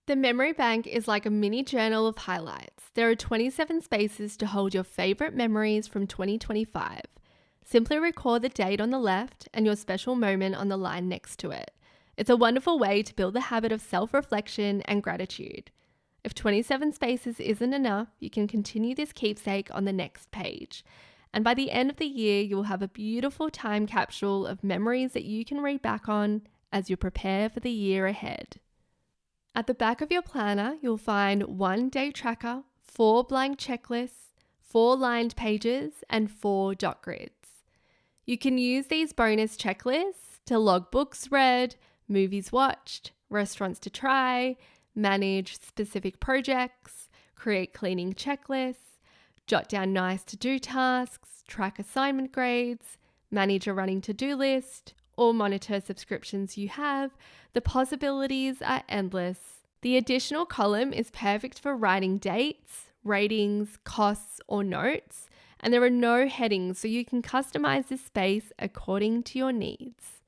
The memory bank is like a mini journal of highlights. There are 27 spaces to hold your favorite memories from 2025. Simply record the date on the left and your special moment on the line next to it. It's a wonderful way to build the habit of self-reflection and gratitude. If 27 spaces isn't enough, you can continue this keepsake on the next page. And by the end of the year, you'll have a beautiful time capsule of memories that you can read back on as you prepare for the year ahead. At the back of your planner, you'll find 1 date tracker, 4 blank checklists, 4 lined pages, and 4 dot grids. You can use these bonus checklists to log books read, movies watched, restaurants to try, manage specific projects, create cleaning checklists, jot down nice to-do tasks, track assignment grades, manage a running to-do list, or monitor subscriptions you have. The possibilities are endless. The additional column is perfect for writing dates, ratings, costs, or notes, and there are no headings, so you can customize this space according to your needs.